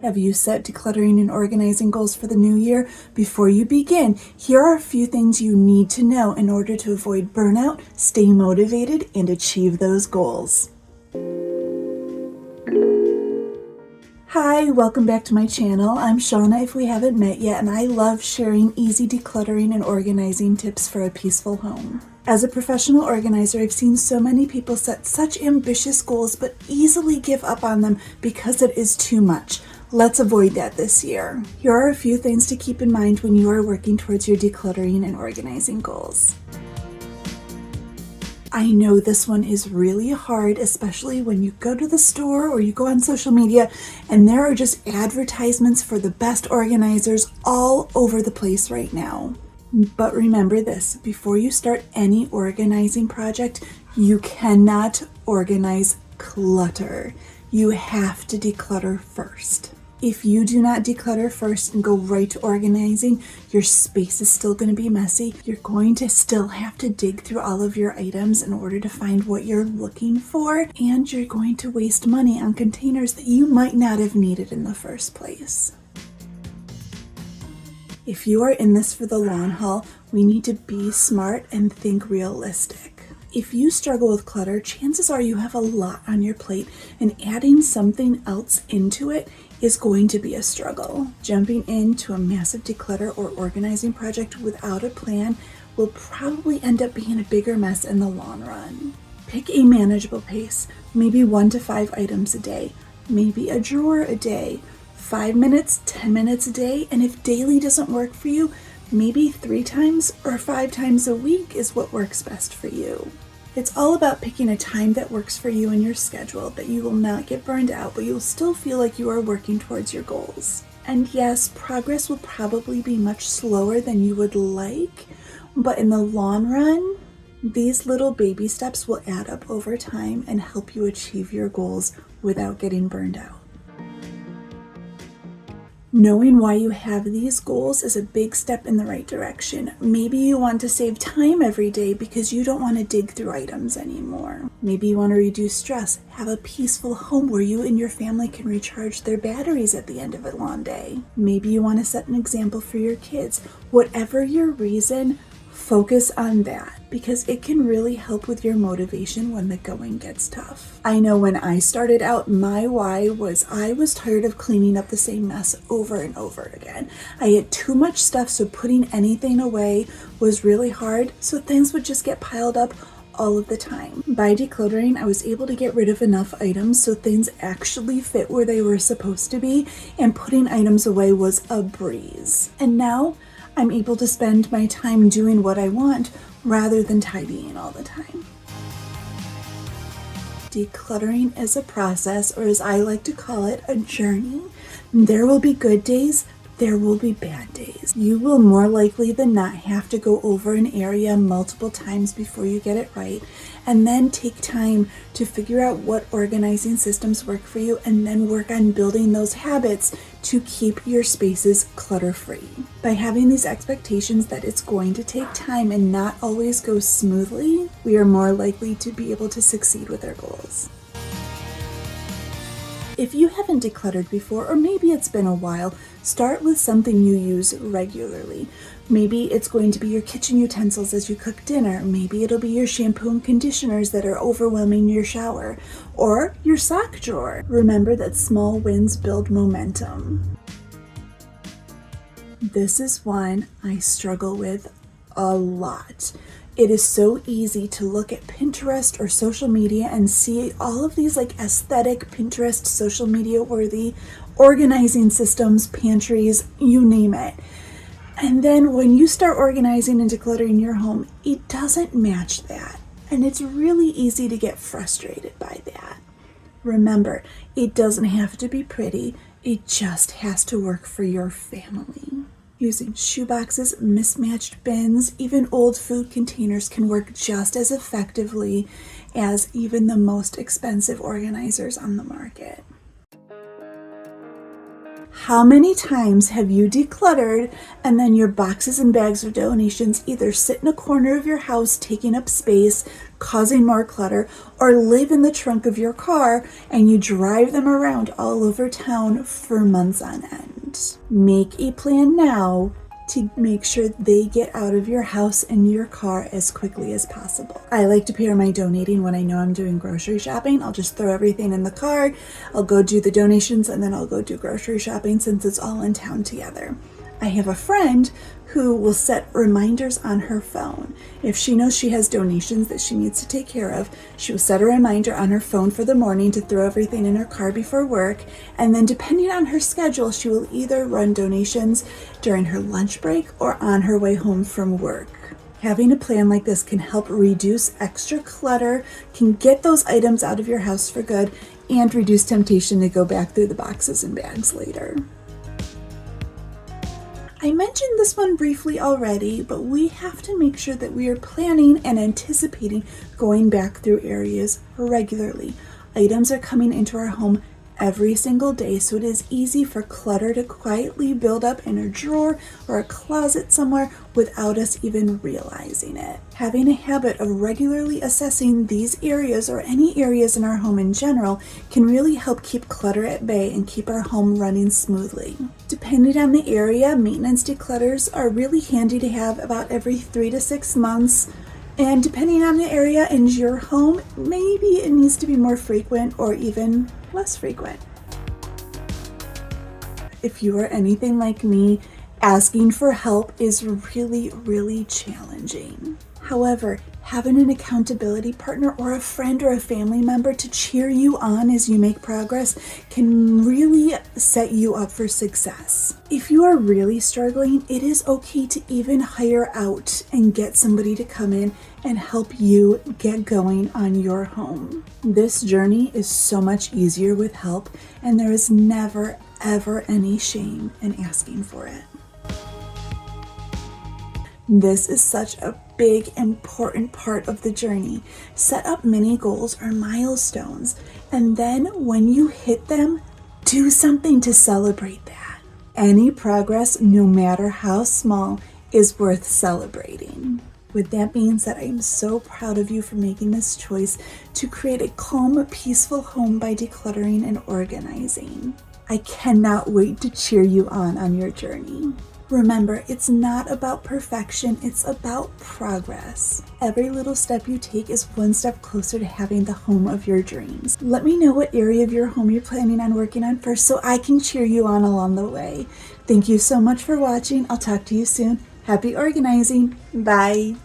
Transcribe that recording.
Have you set decluttering and organizing goals for the new year? Before you begin, here are a few things you need to know in order to avoid burnout, stay motivated, and achieve those goals. Hi, welcome back to my channel. I'm Shauna if we haven't met yet, and I love sharing easy decluttering and organizing tips for a peaceful home. As a professional organizer, I've seen so many people set such ambitious goals but easily give up on them because it is too much. Let's avoid that this year. Here are a few things to keep in mind when you are working towards your decluttering and organizing goals. I know this one is really hard, especially when you go to the store or you go on social media and there are just advertisements for the best organizers all over the place right now. But remember this, before you start any organizing project, you cannot organize clutter. You have to declutter first. If you do not declutter first and go right to organizing, your space is still going to be messy. You're going to still have to dig through all of your items in order to find what you're looking for, and you're going to waste money on containers that you might not have needed in the first place. If you are in this for the long haul, we need to be smart and think realistic. If you struggle with clutter, chances are you have a lot on your plate, and adding something else into it is going to be a struggle. Jumping into a massive declutter or organizing project without a plan will probably end up being a bigger mess in the long run. Pick a manageable pace, maybe 1 to 5 items a day, maybe a drawer a day, 5 minutes, 10 minutes a day, and if daily doesn't work for you, maybe 3 times or 5 times a week is what works best for you. It's all about picking a time that works for you and your schedule, that you will not get burned out, but you'll still feel like you are working towards your goals. And yes, progress will probably be much slower than you would like, but in the long run, these little baby steps will add up over time and help you achieve your goals without getting burned out. Knowing why you have these goals is a big step in the right direction. Maybe you want to save time every day because you don't want to dig through items anymore. Maybe you want to reduce stress, have a peaceful home where you and your family can recharge their batteries at the end of a long day. Maybe you want to set an example for your kids. Whatever your reason, focus on that because it can really help with your motivation when the going gets tough. I know when I started out, my why was I was tired of cleaning up the same mess over and over again. I had too much stuff, so putting anything away was really hard, so things would just get piled up all of the time. By decluttering, I was able to get rid of enough items so things actually fit where they were supposed to be, and putting items away was a breeze. And now I'm able to spend my time doing what I want rather than tidying all the time. Decluttering is a process, or as I like to call it, a journey. There will be good days, there will be bad days. You will more likely than not have to go over an area multiple times before you get it right, and then take time to figure out what organizing systems work for you, and then work on building those habits to keep your spaces clutter-free. By having these expectations that it's going to take time and not always go smoothly, we are more likely to be able to succeed with our goals. If you haven't decluttered before, or maybe it's been a while, start with something you use regularly. Maybe it's going to be your kitchen utensils as you cook dinner. Maybe it'll be your shampoo and conditioners that are overwhelming your shower, or your sock drawer. Remember that small wins build momentum. This is one I struggle with a lot. It is so easy to look at Pinterest or social media and see all of these like aesthetic Pinterest, social media worthy organizing systems, pantries, you name it. And then when you start organizing and decluttering your home, it doesn't match that. And it's really easy to get frustrated by that. Remember, it doesn't have to be pretty. It just has to work for your family. Using shoeboxes, mismatched bins, even old food containers can work just as effectively as even the most expensive organizers on the market. How many times have you decluttered and then your boxes and bags of donations either sit in a corner of your house taking up space, causing more clutter, or live in the trunk of your car and you drive them around all over town for months on end? Make a plan now to make sure they get out of your house and your car as quickly as possible. I like to pair my donating when I know I'm doing grocery shopping. I'll just throw everything in the car, I'll go do the donations, and then I'll go do grocery shopping since it's all in town together. I have a friend who will set reminders on her phone. If she knows she has donations that she needs to take care of, she will set a reminder on her phone for the morning to throw everything in her car before work, and then depending on her schedule, she will either run donations during her lunch break or on her way home from work. Having a plan like this can help reduce extra clutter, can get those items out of your house for good, and reduce temptation to go back through the boxes and bags later. I mentioned this one briefly already, but we have to make sure that we are planning and anticipating going back through areas regularly. Items are coming into our home every single day, so it is easy for clutter to quietly build up in a drawer or a closet somewhere without us even realizing it. Having a habit of regularly assessing these areas or any areas in our home in general can really help keep clutter at bay and keep our home running smoothly. Depending on the area, maintenance declutters are really handy to have about every 3 to 6 months. And depending on the area and your home, maybe it needs to be more frequent or even less frequent. If you are anything like me, asking for help is really, really challenging. However, having an accountability partner or a friend or a family member to cheer you on as you make progress can really set you up for success. If you are really struggling, it is okay to even hire out and get somebody to come in and help you get going on your home. This journey is so much easier with help, and there is never, ever any shame in asking for it. This is such a big, important part of the journey. Set up mini goals or milestones, and then when you hit them, do something to celebrate that. Any progress, no matter how small, is worth celebrating. With that being said, I am so proud of you for making this choice to create a calm, peaceful home by decluttering and organizing. I cannot wait to cheer you on your journey. Remember, it's not about perfection, it's about progress. Every little step you take is one step closer to having the home of your dreams. Let me know what area of your home you're planning on working on first so I can cheer you on along the way. Thank you so much for watching. I'll talk to you soon. Happy organizing. Bye.